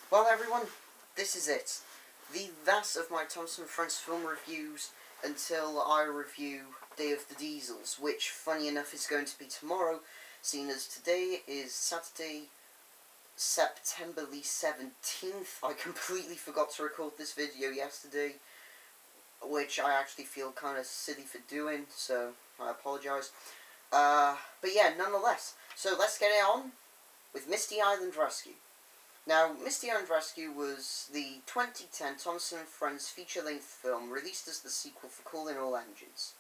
Well, everyone, this is it. The last of my Thomas and Friends film reviews until I review Day of the Diesels, which, funny enough, is going to be tomorrow, seeing as today is Saturday, September the 17th. I completely forgot to record this video yesterday, which I actually feel kind of silly for doing, so I apologise. But yeah, nonetheless. So let's get it on with Misty Island Rescue. Now, Misty Island Rescue was the 2010 Thomas and Friends feature-length film released as the sequel for Calling All Engines.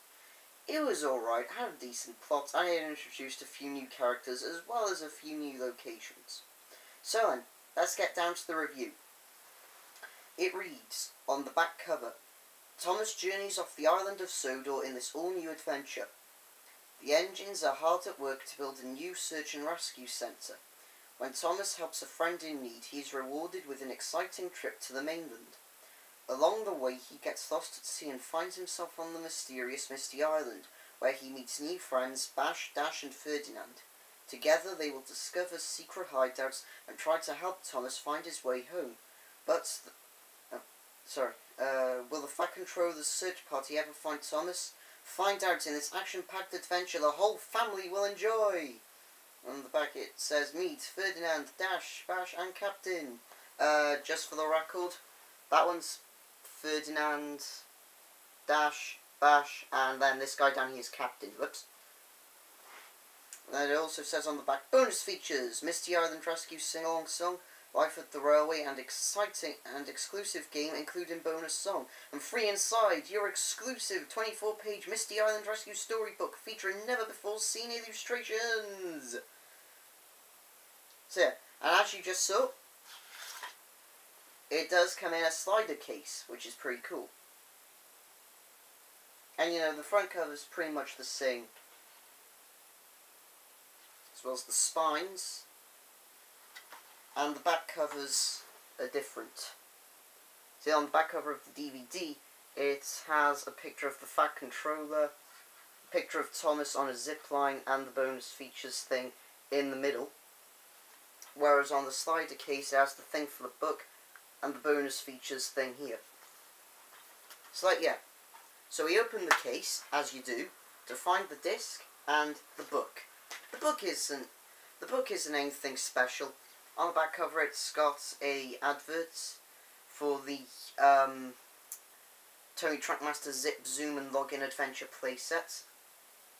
It was alright, had a decent plot, and it introduced a few new characters as well as a few new locations. So then, let's get down to the review. It reads, on the back cover, Thomas journeys off the island of Sodor in this all-new adventure. The engines are hard at work to build a new search and rescue centre. When Thomas helps a friend in need, he is rewarded with an exciting trip to the mainland. Along the way, he gets lost at sea and finds himself on the mysterious Misty Island, where he meets new friends Bash, Dash and Ferdinand. Together, they will discover secret hideouts and try to help Thomas find his way home. But, will the Fat Controller's search party ever find Thomas? Find out in this action-packed adventure the whole family will enjoy! On the back it says, meet Ferdinand, Dash, Bash and Captain. Just for the record, that one's Ferdinand, Dash, Bash, and then this guy down here is Captain. Whoops. And it also says on the back, bonus features, Misty Island Rescue sing-along song, Life at the Railway, and exciting and exclusive game including bonus song. And free inside, your exclusive 24-page Misty Island Rescue storybook featuring never-before-seen illustrations. So yeah, and as you just saw, it does come in a slider case, which is pretty cool. And you know, the front cover is pretty much the same, as well as the spines. And the back covers are different. See, on the back cover of the DVD, it has a picture of the Fat Controller, a picture of Thomas on a zipline, and the bonus features thing in the middle. Whereas on the slider case, it has the thing for the book, and the bonus features thing here. So like, yeah. So we open the case, as you do, to find the disc and the book. The book isn't anything special. On the back cover, it's got a advert for the Tony Trackmaster Zip, Zoom and Login Adventure playset.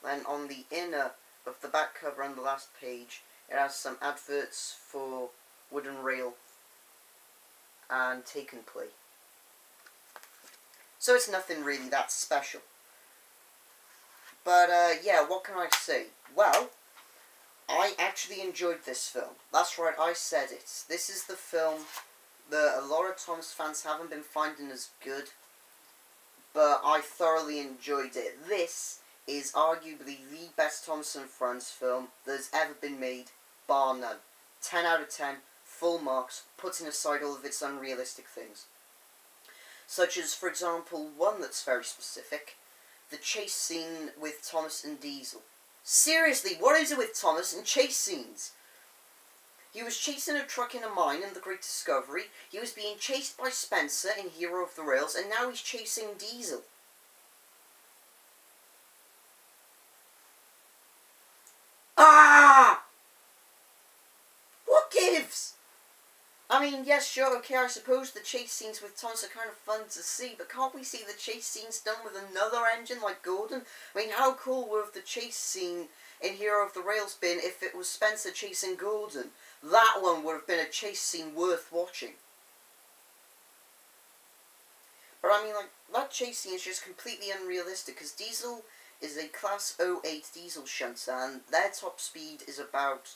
Then on the inner of the back cover on the last page, it has some adverts for Wooden Rail and Take and Play. So it's nothing really that special. But yeah, what can I say? Well, I actually enjoyed this film. That's right, I said it. This is the film that a lot of Thomas fans haven't been finding as good, but I thoroughly enjoyed it. This is arguably the best Thomas and Friends film that has ever been made, bar none. 10 out of 10, full marks, putting aside all of its unrealistic things. Such as, for example, one that's very specific, the chase scene with Thomas and Diesel. Seriously, what is it with Thomas and chase scenes? He was chasing a truck in a mine in The Great Discovery, he was being chased by Spencer in Hero of the Rails, and now he's chasing Diesel. Ah! What gives? I mean, yes, sure, okay, I suppose the chase scenes with Thomas are kind of fun to see, but can't we see the chase scenes done with another engine like Gordon? I mean, how cool would have the chase scene in Hero of the Rails been if it was Spencer chasing Gordon? That one would have been a chase scene worth watching. But I mean, like, that chase scene is just completely unrealistic, because Diesel is a Class 08 diesel shunter, and their top speed is about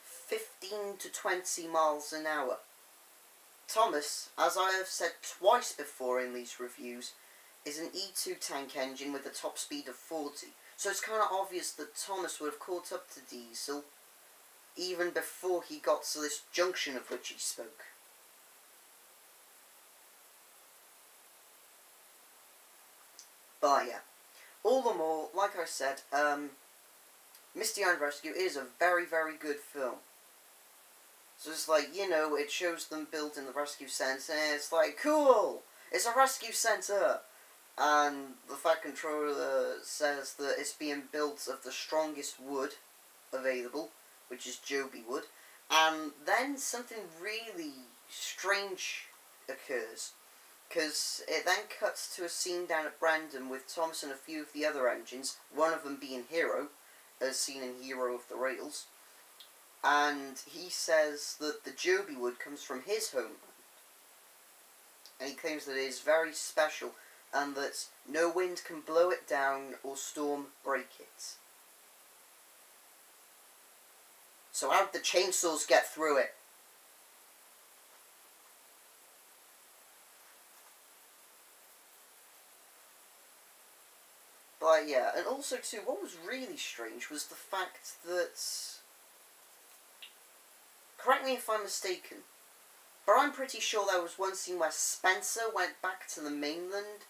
15 to 20 miles an hour. Thomas, as I have said twice before in these reviews, is an E2 tank engine with a top speed of 40. So it's kind of obvious that Thomas would have caught up to Diesel even before he got to this junction of which he spoke. But yeah, all in all, like I said, Misty Island Rescue is a very, very good film. So it's like, you know, it shows them building the rescue centre, and it's like, cool! It's a rescue centre! And the Fat Controller says that it's being built of the strongest wood available, which is Joby wood. And then something really strange occurs, because it then cuts to a scene down at Brandon with Thomas and a few of the other engines, one of them being Hero, as seen in Hero of the Rails. And he says that the Joby wood comes from his homeland. And he claims that it is very special and that no wind can blow it down or storm break it. So how'd the chainsaws get through it? But yeah, and also too, what was really strange was the fact that, correct me if I'm mistaken, but I'm pretty sure there was one scene where Spencer went back to the mainland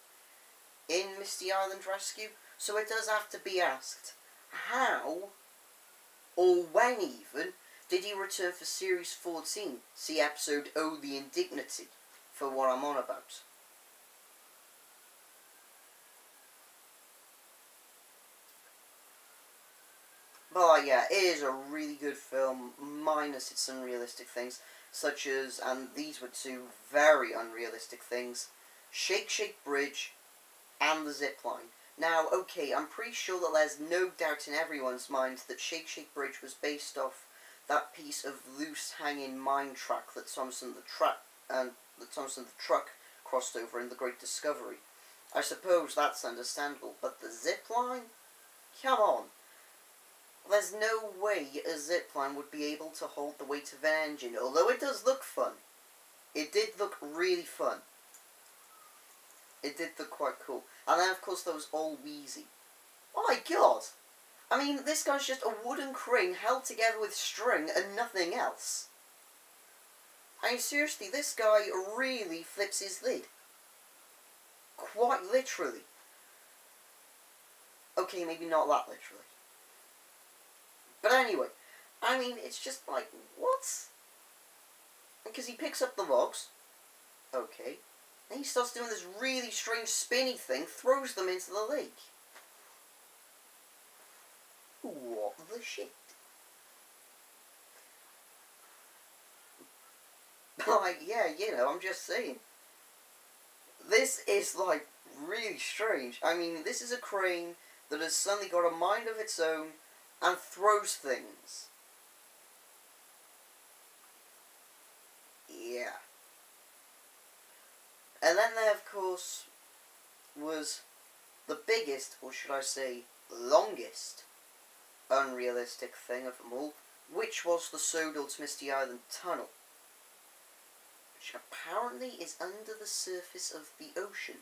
in Misty Island Rescue, so it does have to be asked, how, or when even, did he return for Series 14? See episode Oh the Indignity, for what I'm on about. But yeah, it is a really good film, minus its unrealistic things, such as, and these were two very unrealistic things, Shake Shake Bridge and the zipline. Now, okay, I'm pretty sure that there's no doubt in everyone's mind that Shake Shake Bridge was based off that piece of loose hanging mine track that Thompson the truck crossed over in The Great Discovery. I suppose that's understandable, but the zipline? Come on. There's no way a zipline would be able to hold the weight of an engine, although it does look fun. It did look really fun. It did look quite cool. And then, of course, there was All Wheezy. My god! I mean, this guy's just a wooden crane held together with string and nothing else. I mean, seriously, this guy really flips his lid. Quite literally. Okay, maybe not that literally. But anyway, I mean, it's just like, what? Because he picks up the logs. Okay. Then he starts doing this really strange spinny thing, throws them into the lake. What the shit? Like, yeah, you know, I'm just saying. This is, like, really strange. I mean, this is a crane that has suddenly got a mind of its own and throws things. Yeah. And then there, of course, was the biggest, or should I say, longest, unrealistic thing of them all, which was the Sodal to Misty Island Tunnel, which apparently is under the surface of the ocean.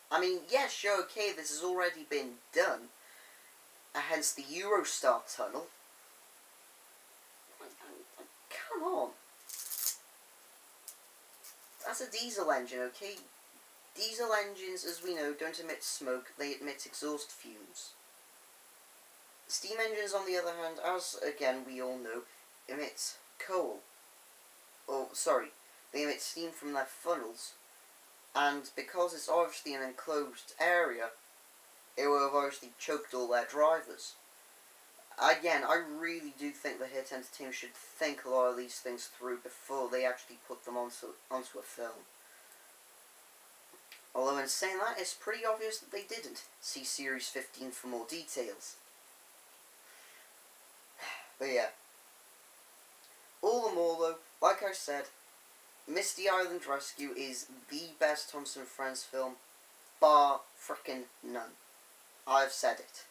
I mean, yes, sure, okay, this has already been done, hence the Eurostar tunnel. Come on. That's a diesel engine, okay? Diesel engines, as we know, don't emit smoke, they emit exhaust fumes. Steam engines, on the other hand, as, again, we all know, emit coal. Or, sorry, they emit steam from their funnels. And because it's obviously an enclosed area, it will have obviously choked all their drivers. Again, I really do think the Hit Entertainment should think a lot of these things through before they actually put them onto a film. Although in saying that, it's pretty obvious that they didn't. See Series 15 for more details. But yeah. All in all though, like I said, Misty Island Rescue is the best Thompson and Friends film, bar frickin' none. I've said it.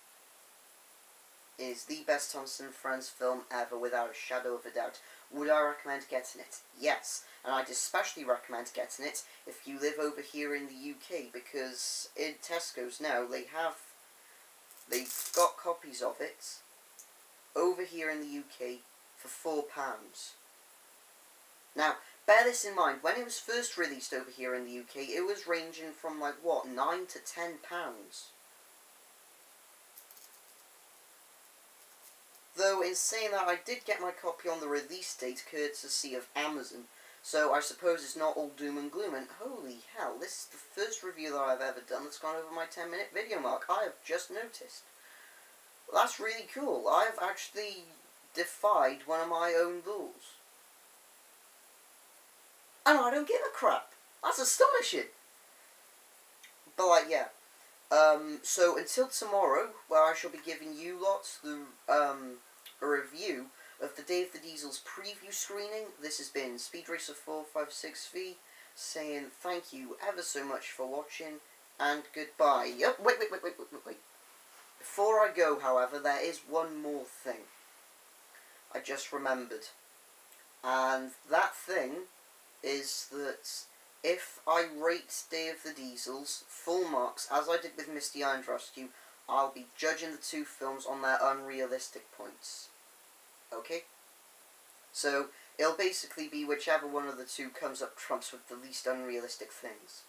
It is the best Thompson and Friends film ever, without a shadow of a doubt. Would I recommend getting it? Yes. And I'd especially recommend getting it if you live over here in the UK, because in Tesco's now, they've got copies of it over here in the UK for £4. Now, bear this in mind, when it was first released over here in the UK, it was ranging from, like, what, £9 to £10. Though, in saying that, I did get my copy on the release date courtesy of Amazon, so I suppose it's not all doom and gloom, and holy hell, this is the first review that I've ever done that's gone over my 10-minute video mark. I have just noticed. That's really cool. I've actually defied one of my own rules. And I don't give a crap. That's astonishing. But, like, yeah. So, until tomorrow, where I shall be giving you lots a review of the Day of the Diesel's preview screening, this has been Speed Racer 456V, saying thank you ever so much for watching, and goodbye. Yep, wait. Before I go, however, there is one more thing I just remembered. And that thing is that if I rate Day of the Diesels full marks, as I did with Misty Iron's Rescue, I'll be judging the two films on their unrealistic points. Okay? So, it'll basically be whichever one of the two comes up trumps with the least unrealistic things.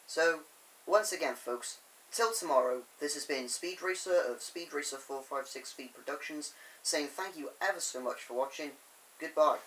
So, once again, folks, till tomorrow, this has been Speed Racer of Speed Racer 456V Productions, saying thank you ever so much for watching. Goodbye.